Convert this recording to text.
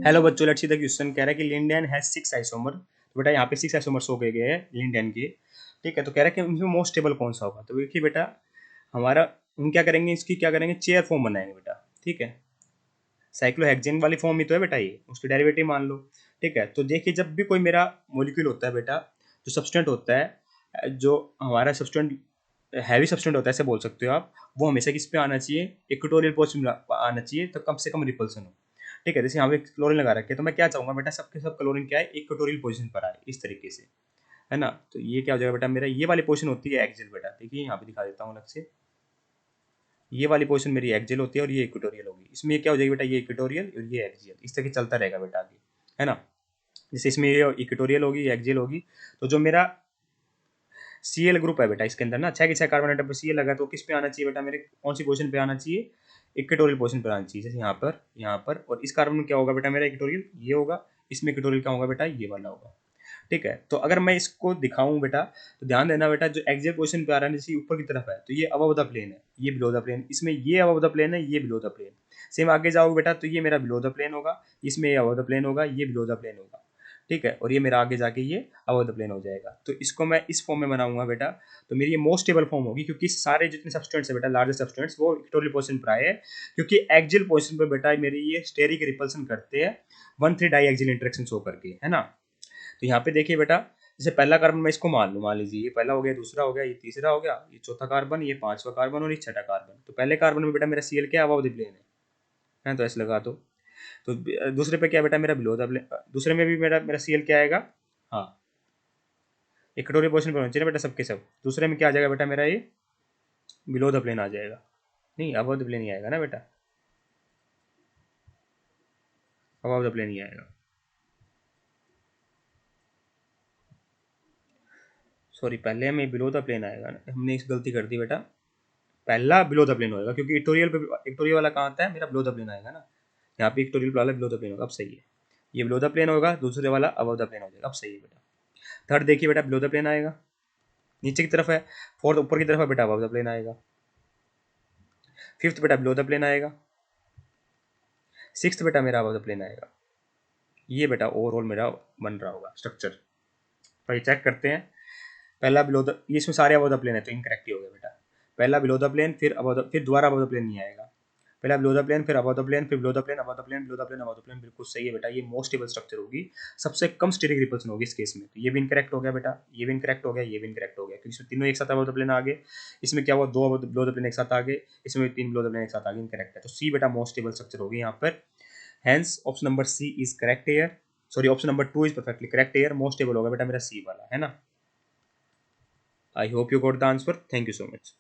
Hello बच्चों, let's see the question. कह रहा है कि लिंडेन हैज 6 आइसोमर। तो बेटा यहाँ पे 6 आइसोमर्स हो गए हैं लिंडेन के। ठीक है, तो कह रहा है कि उनमें मोस्ट स्टेबल कौन सा होगा। तो देखिए बेटा, हमारा हम क्या करेंगे, इसकी क्या करेंगे, चेयर फॉर्म बनाएंगे बेटा। ठीक है, साइक्लोहेक्सेन वाली फॉर्म ही तो है बेटा, ये उसकी डेरिवेटिव मान लो। ठीक है, तो देखिए जब भी कोई मेरा मॉलिक्यूल होता है बेटा, जो सब्सटेंट होता है, जो हमारा सब्सटेंट हैवी सब्सटेंट होता है ऐसे बोल सकते हो आप, वो हमेशा किस पे आना चाहिए, इक्वेटोरियल पोजीशन में आना चाहिए, तो कम से कम रिपल्सन हो। ठीक है, जैसे यहाँ पे क्लोरीन लगा रखे हैं, तो मैं क्या चाहूंगा बेटा, सबके सब क्लोरीन क्या है, इक्वेटोरियल पोजीशन पर आए इस तरीके से, है ना। तो ये क्या हो जाएगा बेटा, मेरा ये वाली पोजीशन होती है एक्सियल बेटा। देखिए यहाँ पे दिखा देता हूँ अलग से, ये वाली पोजीशन मेरी एक्सियल होती है और ये इक्वेटोरियल होगी। इसमें ये क्या हो जाएगी बेटा, ये इक्वेटोरियल और ये एक्सियल, इस तरह चलता रहेगा बेटा आगे, है ना। जैसे इसमें ये इक्वेटोरियल होगी, ये एक्सियल होगी। तो जो मेरा सीएल ग्रुप है बेटा, इसके अंदर ना 6 के 6 कार्बन आइटम पर सीएल लगा, तो किस पे आना चाहिए बेटा, मेरे कौन सी पोजीशन पे आना चाहिए, इक्वेटोरियल पोजीशन पर आना चाहिए। जैसे यहाँ पर और इस कार्बन में क्या होगा बेटा, मेरा इक्वेटोरियल ये होगा, इसमें इक्वेटोरियल क्या होगा बेटा, ये वाला होगा। ठीक है, तो अगर मैं इसको दिखाऊं बेटा, तो ध्यान देना बेटा, जो एक्सियल पोजीशन पे आ रहा है जैसे ऊपर की तरफ है, तो ये अबव द प्लेन है, ये बिलो द प्लेन, इसमें ये अबव द प्लेन है, ये बिलो द प्लेन। सेम आगे जाओगे बेटा, तो ये मेरा बिलो द प्लेन होगा, इसमें ये अबव द प्लेन होगा, ये बिलो द प्लेन होगा। ठीक है, और ये मेरा आगे जाके ये अबव द प्लेन हो जाएगा। तो इसको मैं इस फॉर्म में बनाऊंगा बेटा, तो मेरी ये मोस्ट स्टेबल फॉर्म होगी, क्योंकि सारे जितने सब्सटेंट्स है बेटा, लार्जेस्ट सब्सटेंट्स, वो इक्वेटोरियल पोजीशन पर आए हैं, क्योंकि एक्सियल पोजीशन पर बेटा मेरी ये स्टेरिक रिपल्सन करते हैं 1,3 डाई एक्सियल इंटरेक्शन शो करके, है ना। तो यहाँ पे देखिए बेटा, जैसे पहला कार्बन मैं इसको मान लूँ, मान लीजिए ये पहला हो गया, दूसरा हो गया, ये तीसरा हो गया, ये चौथा कार्बन, ये पांचवा कार्बन और ये छठा कार्बन। तो पहले कार्बन में बेटा मेरा सीएल क्या अबव द प्लेन है, तो ऐसे लगा दो। तो दूसरे पे क्या बेटा, मेरा बिलो द प्लेन, दूसरे में भी मेरा सीएल क्या आएगा, हाँ, इक्वेटोरियल पोजीशन पर होना चाहिए बेटा सबके सब। दूसरे में क्या आ जाएगा बेटा, मेरा ये बिलो द प्लेन आ जाएगा, नहीं अबव द प्लेन ही आएगा ना बेटा, अबव द प्लेन ही आएगा। सॉरी, पहले हमें बिलो द प्लेन आएगा ना, हमने इस गलती कर दी बेटा, पहला बिलो द प्लेन होएगा, क्योंकि इक्वेटोरियल पे, इक्वेटोरियल वाला कहाँ आता है, मेरा बिलो द प्लेन आएगा ना। यहाँ पे इक्वेटोरियल वाला बिलो द प्लेन होगा, अब सही है। ये बिलो द प्लेन होगा, दूसरे वाला अबव द प्लेन हो जाएगा, अब सही है बेटा। थर्ड देखिए बेटा, बिलो द प्लेन आएगा, नीचे की तरफ है। फोर्थ ऊपर की तरफ है बेटा, अबव द प्लेन आएगा। फिफ्थ बेटा बिलो द प्लेन आएगा। सिक्स्थ बेटा मेरा अबव द प्लेन आएगा। ये बेटा ओवरऑल मेरा बन रहा होगा स्ट्रक्चर। तो ये चेक करते हैं, पहला बिलो द, ये इसमें सारे अबव द प्लेन है, तो इनकरेक्ट ही हो गया बेटा। पहला बिलो द प्लेन, फिर अबव द, फिर दोबारा अबव द प्लेन नहीं आएगा। पहला बिलो द प्लेन, फिर अबव द प्लेन, फिर below the plane, above the plane, below the plane, above the plane. बिल्कुल सही है बेटा, ये मोस्ट स्टेबल स्ट्रक्चर होगी, सबसे कम स्टेरिक रिपल्सन होगी इस केस में। तो ये भी इनकरेक्ट हो गया बेटा, ये भी इनकरेक्ट हो गया, ये भी इनकरेक्ट हो गया, क्योंकि इसमें तीनों एक साथ अबव द प्लेन आ गए। इसमें क्या हुआ, दो बिलो द प्लेन एक साथ आ गए, इसमें तीन बिलो द प्लेन एक साथ आ गए, इनकरेक्ट है। तो सी बेटा मोस्ट स्टेबल स्ट्रक्चर होगी यहाँ पर। Hence option number C is correct here, sorry option number 2 is perfectly correct here. Most stable होगा बेटा मेरा सी वाला, है ना। I hope you got the answer, thank you so much.